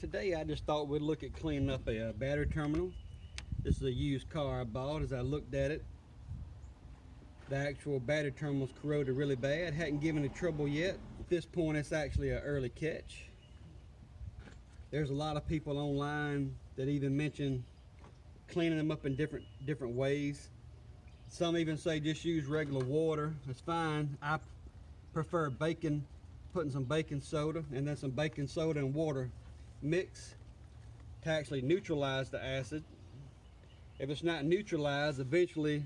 Today I just thought we'd look at cleaning up a battery terminal. This is a used car I bought. As I looked at it, the actual battery terminal's corroded really bad. Hadn't given it trouble yet. At this point it's actually an early catch. There's a lot of people online that even mention cleaning them up in different ways. Some even say just use regular water. That's fine. I prefer putting some baking soda and then some baking soda and water mix to actually neutralize the acid. If it's not neutralized, eventually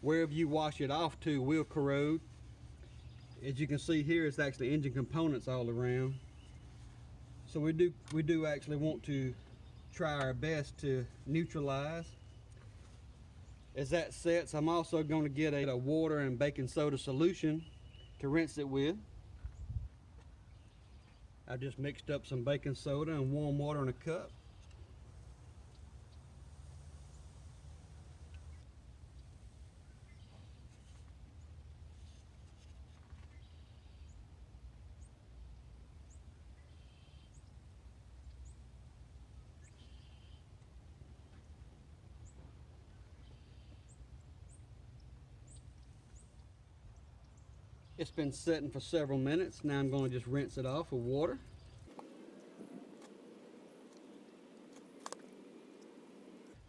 wherever you wash it off to will corrode. As you can see here, it's actually engine components all around. So we do actually want to try our best to neutralize. As that sets, I'm also going to get a water and baking soda solution to rinse it with. I just mixed up some baking soda and warm water in a cup. It's been setting for several minutes. Now I'm going to just rinse it off with water.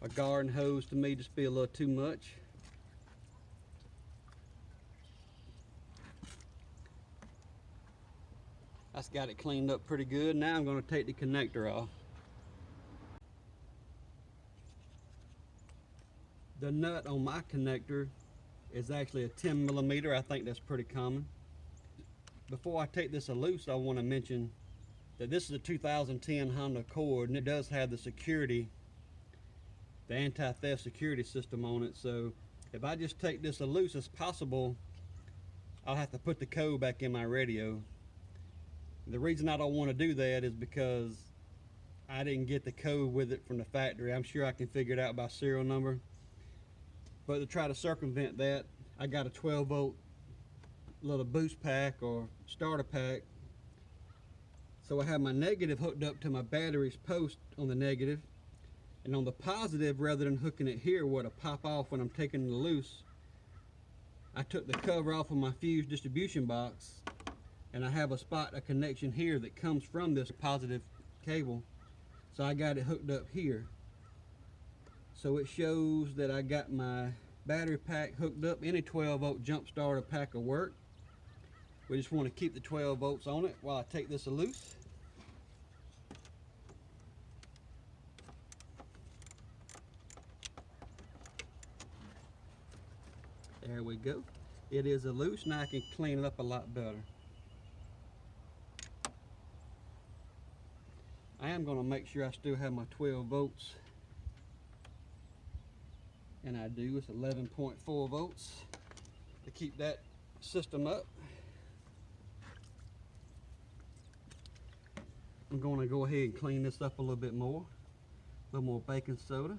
A garden hose to me just be a little too much. That's got it cleaned up pretty good. Now I'm going to take the connector off. The nut on my connector is actually a 10 millimeter. I think that's pretty common. Before I take this loose, I want to mention that this is a 2010 Honda Accord, and it does have the anti-theft security system on it. So if I just take this loose, it's possible I'll have to put the code back in my radio. The reason I don't want to do that is because I didn't get the code with it from the factory. I'm sure I can figure it out by serial number. But to try to circumvent that, I got a 12-volt little boost pack or starter pack. So I have my negative hooked up to my battery's post on the negative, and on the positive, rather than hooking it here where it'll pop off when I'm taking it loose, I took the cover off of my fuse distribution box, and I have a connection here that comes from this positive cable. So I got it hooked up here. So it shows that I got my battery pack hooked up. Any 12-volt jump starter pack will work. We just want to keep the 12 volts on it while I take this loose. There we go. It is loose. Now I can clean it up a lot better. I am going to make sure I still have my 12 volts. And I do. It's 11.4 volts to keep that system up. I'm going to go ahead and clean this up a little bit more. A little more baking soda.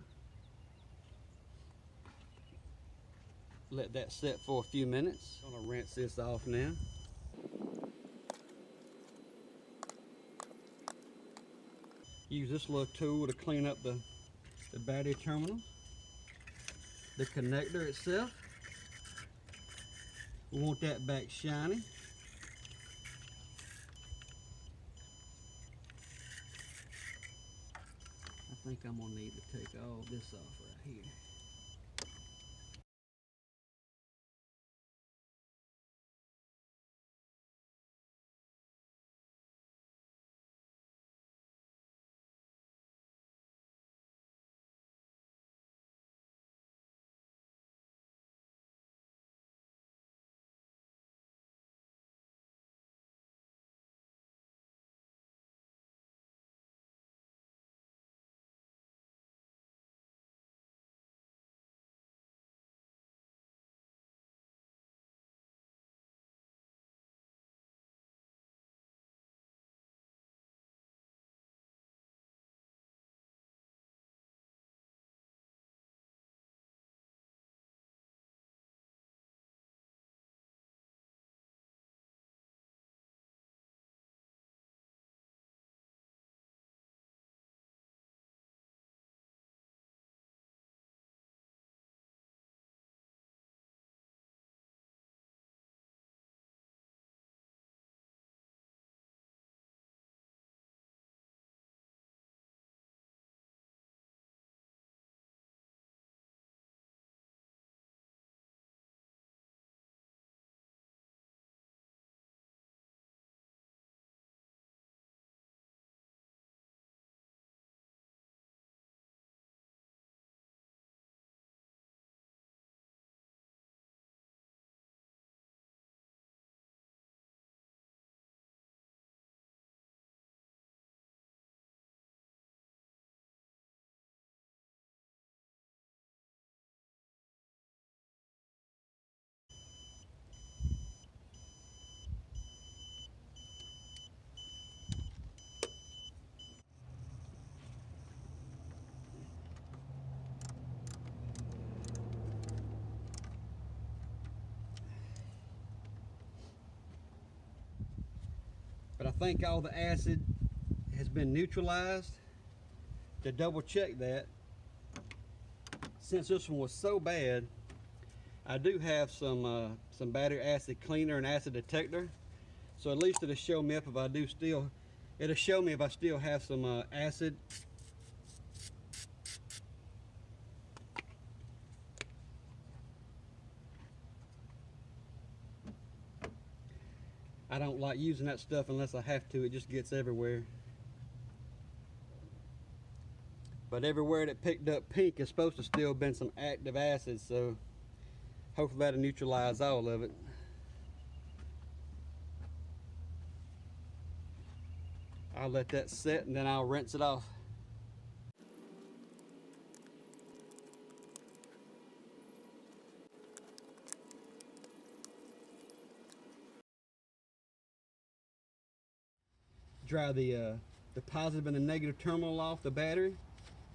Let that set for a few minutes. I'm going to rinse this off now. Use this little tool to clean up the battery terminal. The connector itself, we want that back shiny. I think I'm gonna need to take all this off right here. think all the acid has been neutralized. To double check that, since this one was so bad, I do have some battery acid cleaner and acid detector. So at least it'll show me if it'll show me if I still have some acid. I don't like using that stuff unless I have to. It just gets everywhere. But everywhere that picked up pink is supposed to still been some active acid, so hopefully that'll neutralize all of it. I'll let that set and then I'll rinse it off. Dry the positive and the negative terminal off the battery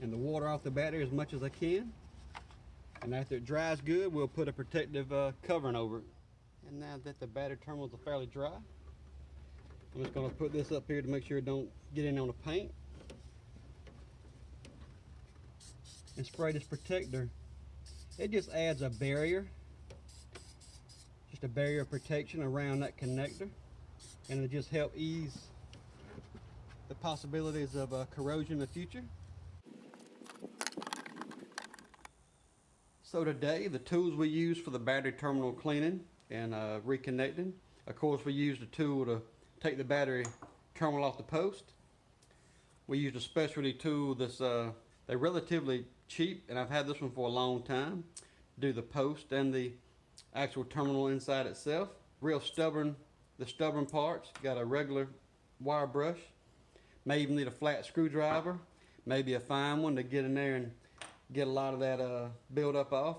and the water off the battery as much as I can. And after it dries good, we'll put a protective covering over it. And now that the battery terminals are fairly dry, I'm just going to put this up here to make sure it don't get in on the paint. And spray this protector. It just adds a barrier, just a barrier of protection around that connector. And it'll just help ease the possibilities of corrosion in the future. So today, the tools we use for the battery terminal cleaning and reconnecting, of course we used a tool to take the battery terminal off the post. We used a specialty tool that's they're relatively cheap, and I've had this one for a long time. Do the post and the actual terminal inside itself. Real stubborn, the stubborn parts. Got a regular wire brush. May even need a flat screwdriver, maybe a fine one to get in there and get a lot of that build up off.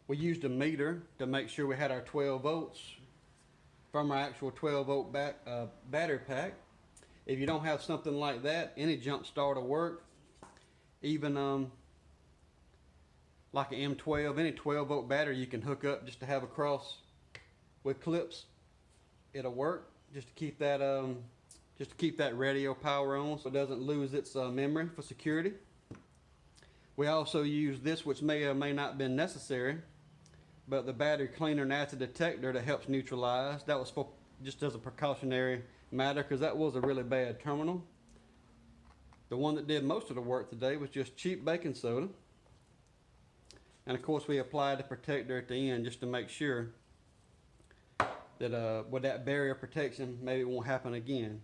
We used a meter to make sure we had our 12 volts from our actual 12 volt battery pack. If you don't have something like that, any jump start will work. Even like an M12, any 12 volt battery you can hook up just to have across with clips. It'll work just to keep that radio power on so it doesn't lose its memory for security. We also use this, which may or may not have been necessary, but the battery cleaner and acid detector that helps neutralize. That was for just as a precautionary matter because that was a really bad terminal. The one that did most of the work today was just cheap baking soda. And of course we applied the protector at the end just to make sure that with that barrier protection, maybe it won't happen again.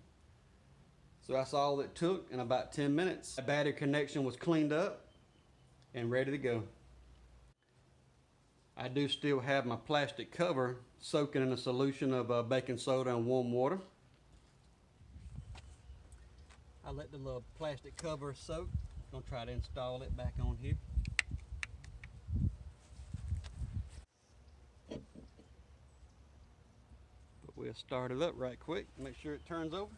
So that's all it took in about 10 minutes. The battery connection was cleaned up and ready to go. I do still have my plastic cover soaking in a solution of baking soda and warm water. I let the little plastic cover soak. I'm gonna try to install it back on here. But we'll start it up right quick, make sure it turns over.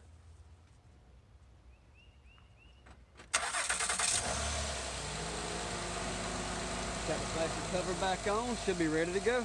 Got the plastic cover back on, should be ready to go.